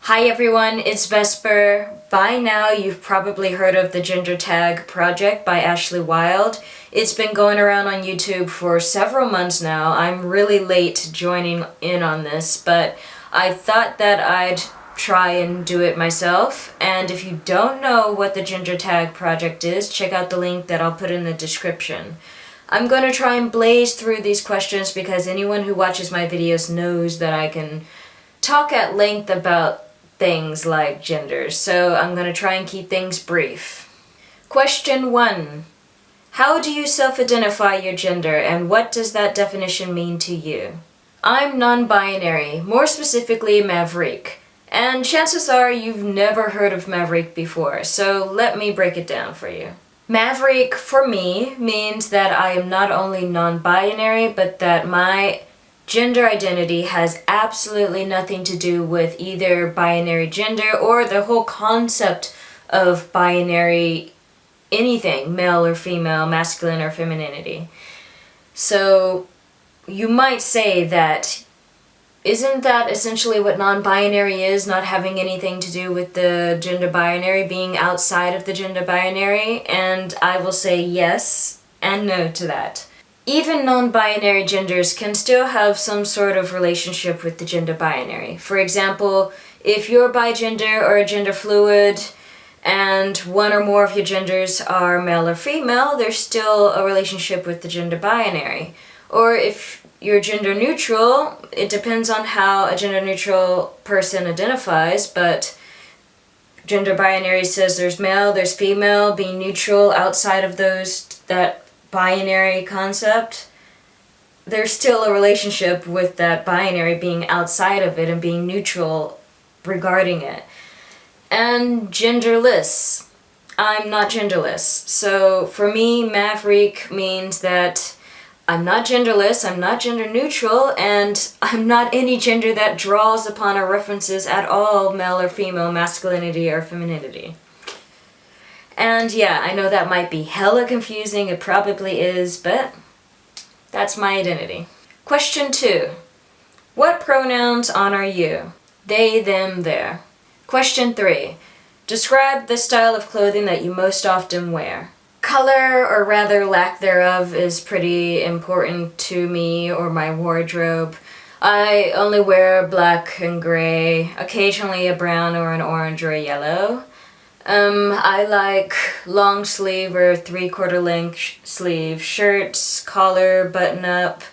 Hi everyone, it's Vesper. By now you've probably heard of the Gender Tag project by Ashley Wylde. It's been going around on YouTube for several months now. I'm really late joining in on this, but I thought that I'd try and do it myself. And if you don't know what the Gender Tag project is, check out the link that I'll put in the description. I'm going to try and blaze through these questions because anyone who watches my videos knows that I can talk at length about things like genders, so I'm going to try and keep things brief. Question 1. How do you self-identify your gender, and what does that definition mean to you? I'm non-binary, more specifically Maverique, and chances are you've never heard of Maverique before, so let me break it down for you. Maverique, for me, means that I am not only non-binary, but that my gender identity has absolutely nothing to do with either binary gender or the whole concept of binary anything, male or female, masculine or femininity. So you might say that, isn't that essentially what non-binary is, not having anything to do with the gender binary, being outside of the gender binary? And I will say yes and no to that. Even non-binary genders can still have some sort of relationship with the gender binary. For example, if you're bigender or gender fluid and one or more of your genders are male or female, there's still a relationship with the gender binary. Or if you're gender neutral, it depends on how a gender neutral person identifies, but gender binary says there's male, there's female, being neutral outside of that binary concept, there's still a relationship with that binary being outside of it and being neutral regarding it. And genderless. I'm not genderless. So for me, Maverique means that I'm not genderless, I'm not gender neutral, and I'm not any gender that draws upon or references at all male or female, masculinity or femininity. And yeah, I know that might be hella confusing, it probably is, but that's my identity. Question 2. What pronouns honor you? They, them, their. Question 3. Describe the style of clothing that you most often wear. Color, or rather lack thereof, is pretty important to me or my wardrobe. I only wear black and gray, occasionally a brown or an orange or a yellow. I like long sleeve or 3/4 length sleeve shirts, collar, button up.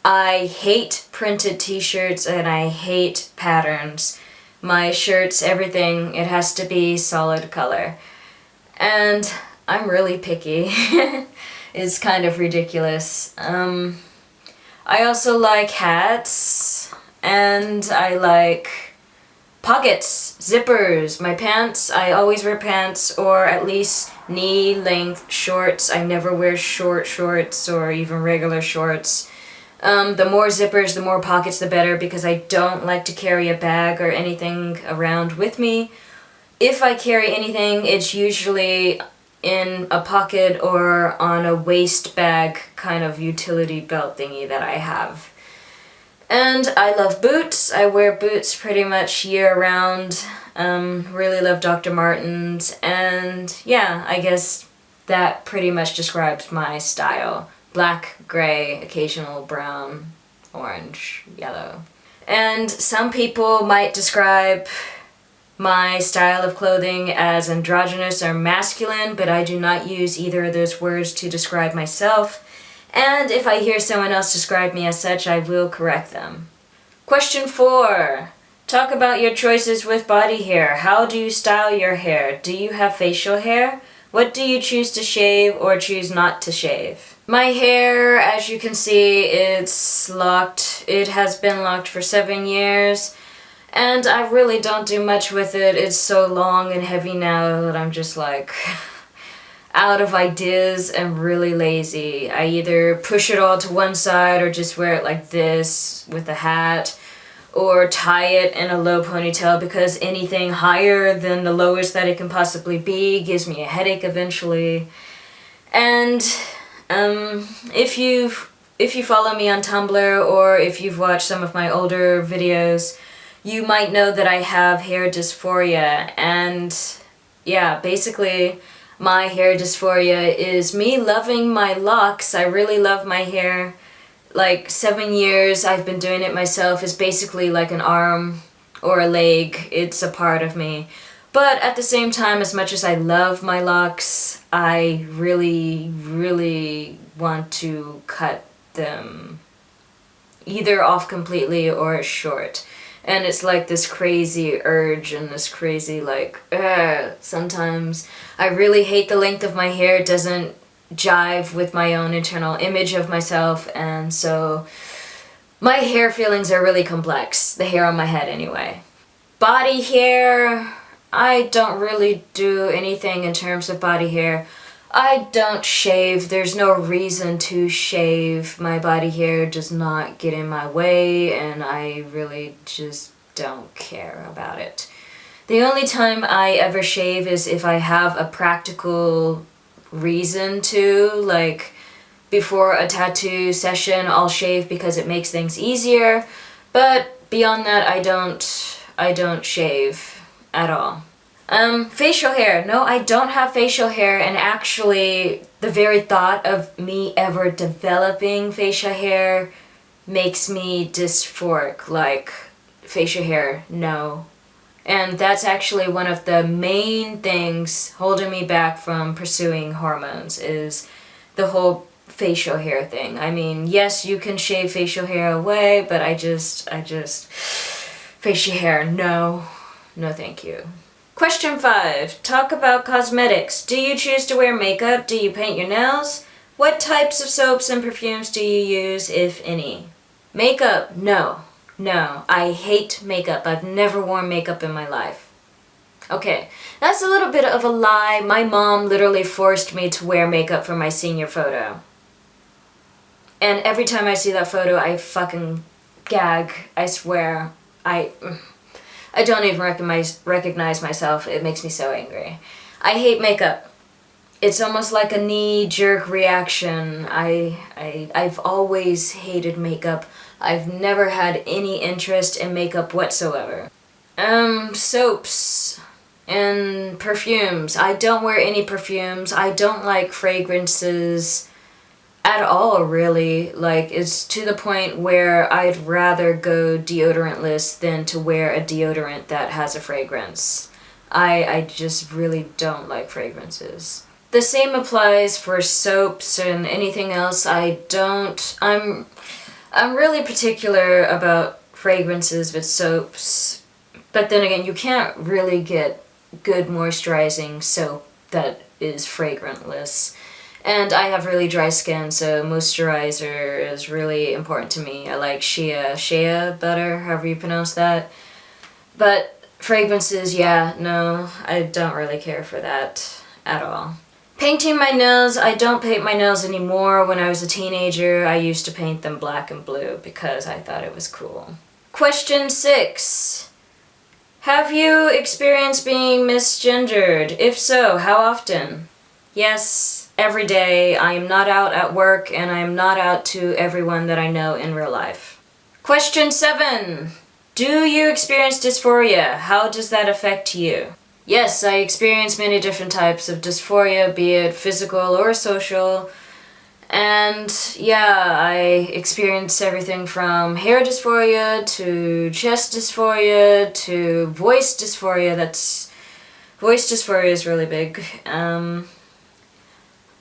I hate printed t-shirts and I hate patterns. My shirts, everything, it has to be solid color. And I'm really picky. It's kind of ridiculous. I also like hats, and I like pockets, zippers. My pants, I always wear pants or at least knee-length shorts. I never wear short shorts or even regular shorts. The more zippers, the more pockets, the better, because I don't like to carry a bag or anything around with me. If I carry anything, it's usually in a pocket or on a waist bag kind of utility belt thingy that I have. And I love boots. I wear boots pretty much year-round. Really love Dr. Martens. And yeah, I guess that pretty much describes my style. Black, gray, occasional brown, orange, yellow. And some people might describe my style of clothing as androgynous or masculine, but I do not use either of those words to describe myself. And if I hear someone else describe me as such, I will correct them. Question 4. Talk about your choices with body hair. How do you style your hair? Do you have facial hair? What do you choose to shave or choose not to shave? My hair, as you can see, it's locked. It has been locked for 7 years. And I really don't do much with it. It's so long and heavy now that I'm just like out of ideas and really lazy. I either push it all to one side or just wear it like this with a hat, or tie it in a low ponytail, because anything higher than the lowest that it can possibly be gives me a headache eventually. And if you follow me on Tumblr or if you've watched some of my older videos, you might know that I have hair dysphoria, and yeah, basically my hair dysphoria is me loving my locks. I really love my hair. Like 7 years I've been doing it myself. It's basically like an arm or a leg. It's a part of me. But at the same time, as much as I love my locks, I really, really want to cut them either off completely or short. And it's like this crazy urge and this crazy like, sometimes I really hate the length of my hair. It doesn't jive with my own internal image of myself, and so my hair feelings are really complex. The hair on my head anyway. Body hair, I don't really do anything in terms of body hair. I don't shave. There's no reason to shave. My body hair does not get in my way, and I really just don't care about it. The only time I ever shave is if I have a practical reason to, like before a tattoo session I'll shave because it makes things easier, but beyond that I don't shave at all. Facial hair. No, I don't have facial hair, and actually the very thought of me ever developing facial hair makes me dysphoric. Like, facial hair, no. And that's actually one of the main things holding me back from pursuing hormones, is the whole facial hair thing. I mean, yes, you can shave facial hair away, but I just, facial hair, no thank you. Question 5. Talk about cosmetics. Do you choose to wear makeup? Do you paint your nails? What types of soaps and perfumes do you use, if any? Makeup, no. No, I hate makeup. I've never worn makeup in my life. Okay, that's a little bit of a lie. My mom literally forced me to wear makeup for my senior photo. And every time I see that photo, I fucking gag. I swear. I don't even recognize myself. It makes me so angry. I hate makeup. It's almost like a knee-jerk reaction. I've always hated makeup. I've never had any interest in makeup whatsoever. Soaps and perfumes. I don't wear any perfumes. I don't like fragrances at all, really. Like, it's to the point where I'd rather go deodorantless than to wear a deodorant that has a fragrance. I just really don't like fragrances. The same applies for soaps and anything else. I'm really particular about fragrances with soaps, but then again, you can't really get good moisturizing soap that is fragrantless. And I have really dry skin, so moisturizer is really important to me. I like shea butter, however you pronounce that. But fragrances, yeah, no, I don't really care for that at all. Painting my nails, I don't paint my nails anymore. When I was a teenager, I used to paint them black and blue because I thought it was cool. Question 6. Have you experienced being misgendered? If so, how often? Yes. Every day. I am not out at work, and I am not out to everyone that I know in real life. Question 7. Do you experience dysphoria? How does that affect you? Yes, I experience many different types of dysphoria, be it physical or social. And yeah, I experience everything from hair dysphoria to chest dysphoria to voice dysphoria. Voice dysphoria is really big.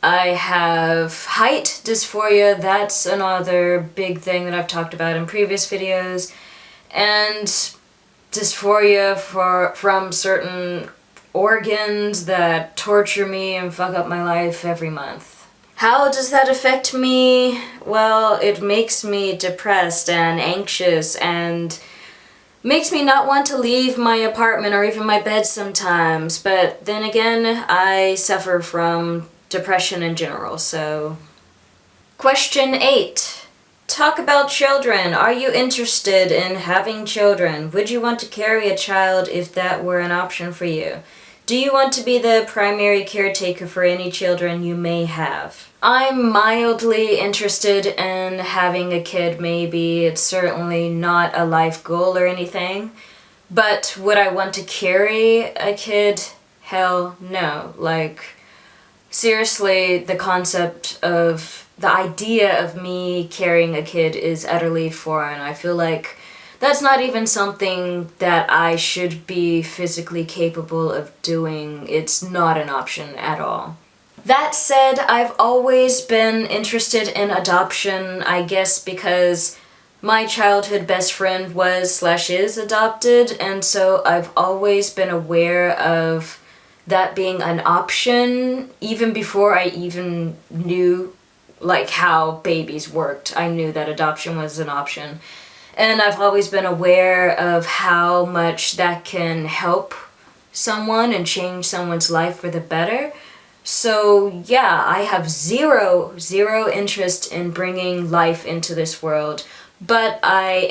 I have height dysphoria. That's another big thing that I've talked about in previous videos. And dysphoria from certain organs that torture me and fuck up my life every month. How does that affect me? Well, it makes me depressed and anxious and makes me not want to leave my apartment or even my bed sometimes. But then again, I suffer from depression in general, so. Question 8. Talk about children. Are you interested in having children? Would you want to carry a child if that were an option for you? Do you want to be the primary caretaker for any children you may have? I'm mildly interested in having a kid, maybe. It's certainly not a life goal or anything. But would I want to carry a kid? Hell no. Like, seriously, the idea of me carrying a kid is utterly foreign. I feel like that's not even something that I should be physically capable of doing. It's not an option at all. That said, I've always been interested in adoption, I guess because my childhood best friend was/is adopted, and so I've always been aware of that being an option. Even before I even knew like how babies worked, I knew that adoption was an option. And I've always been aware of how much that can help someone and change someone's life for the better. So yeah, I have zero interest in bringing life into this world, but I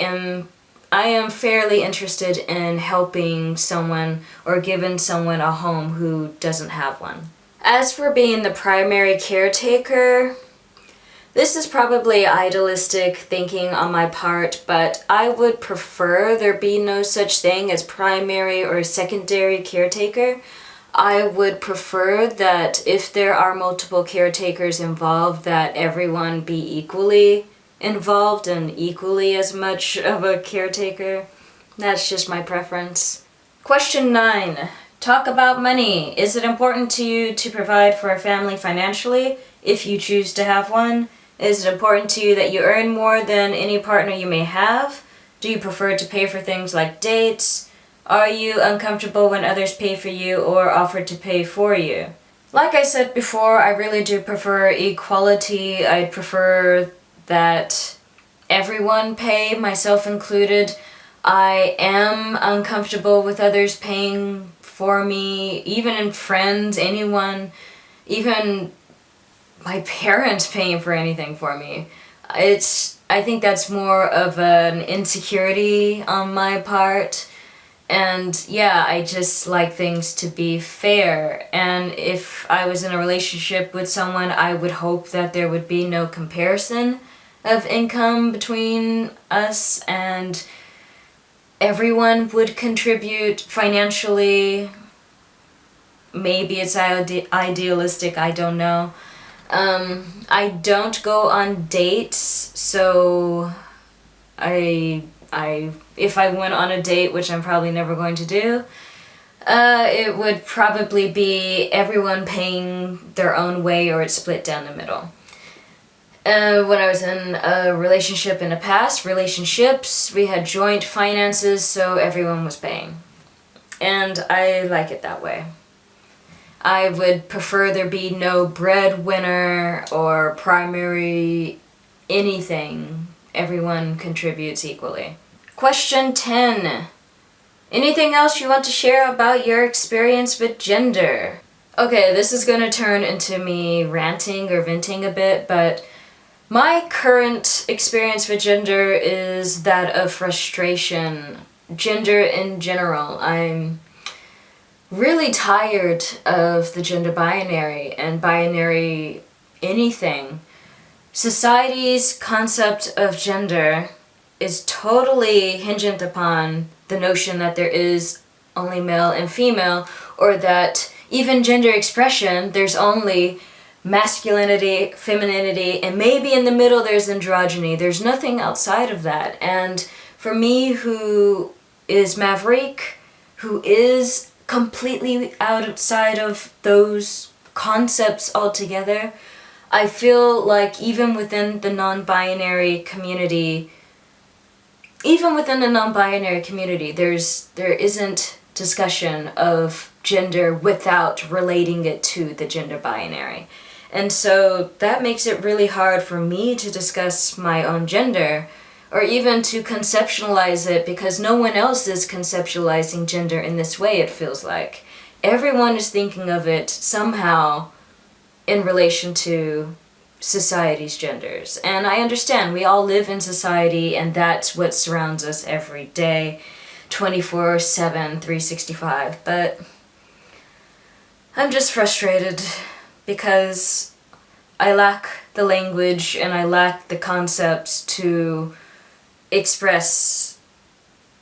am fairly interested in helping someone or giving someone a home who doesn't have one. As for being the primary caretaker, this is probably idealistic thinking on my part, but I would prefer there be no such thing as primary or secondary caretaker. I would prefer that if there are multiple caretakers involved, that everyone be equally involved and equally as much of a caretaker. That's just my preference. Question 9. Talk about money. Is it important to you to provide for a family financially if you choose to have one? Is it important to you that you earn more than any partner you may have? Do you prefer to pay for things like dates? Are you uncomfortable when others pay for you or offer to pay for you? Like I said before, I really do prefer equality. I'd prefer that everyone pay, myself included. I am uncomfortable with others paying for me, even in friends, anyone, even my parents paying for anything for me. I think that's more of an insecurity on my part. And yeah, I just like things to be fair. And if I was in a relationship with someone, I would hope that there would be no comparison of income between us and everyone would contribute financially. Maybe it's idealistic, I don't know. I don't go on dates, so if I went on a date, which I'm probably never going to do, it would probably be everyone paying their own way or it's split down the middle. When I was in a relationship in the past, relationships, we had joint finances, so everyone was paying. And I like it that way. I would prefer there be no breadwinner or primary anything. Everyone contributes equally. Question 10. Anything else you want to share about your experience with gender? Okay, this is going to turn into me ranting or venting a bit, but my current experience with gender is that of frustration. Gender in general. I'm really tired of the gender binary and binary anything. Society's concept of gender is totally hinged upon the notion that there is only male and female, or that even gender expression, there's only masculinity, femininity, and maybe in the middle there's androgyny. There's nothing outside of that. And for me, who is Maverique, who is completely outside of those concepts altogether, I feel like even within the non-binary community, there isn't discussion of gender without relating it to the gender binary. And so that makes it really hard for me to discuss my own gender, or even to conceptualize it, because no one else is conceptualizing gender in this way, it feels like. Everyone is thinking of it somehow in relation to society's genders. And I understand, we all live in society, and that's what surrounds us every day, 24/7, 365. But I'm just frustrated because I lack the language and I lack the concepts to express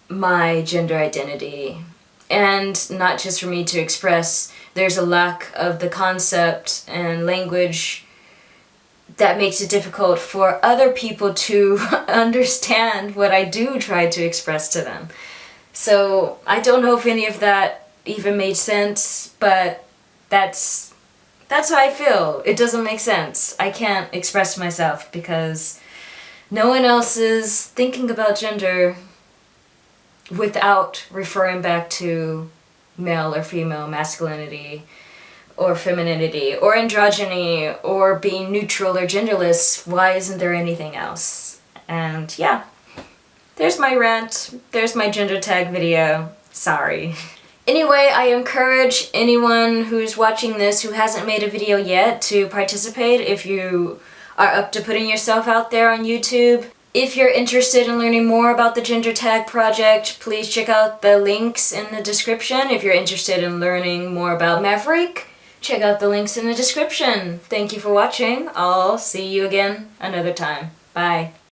my gender identity. And not just for me to express, there's a lack of the concept and language that makes it difficult for other people to understand what I do try to express to them. So I don't know if any of that even made sense, but that's how I feel. It doesn't make sense. I can't express myself because no one else is thinking about gender without referring back to male or female, masculinity or femininity or androgyny or being neutral or genderless. Why isn't there anything else? And yeah, there's my rant, there's my gender tag video. Sorry. Anyway, I encourage anyone who's watching this who hasn't made a video yet to participate if you are up to putting yourself out there on YouTube. If you're interested in learning more about the Gender Tag Project, please check out the links in the description. If you're interested in learning more about Maverique, check out the links in the description. Thank you for watching. I'll see you again another time. Bye.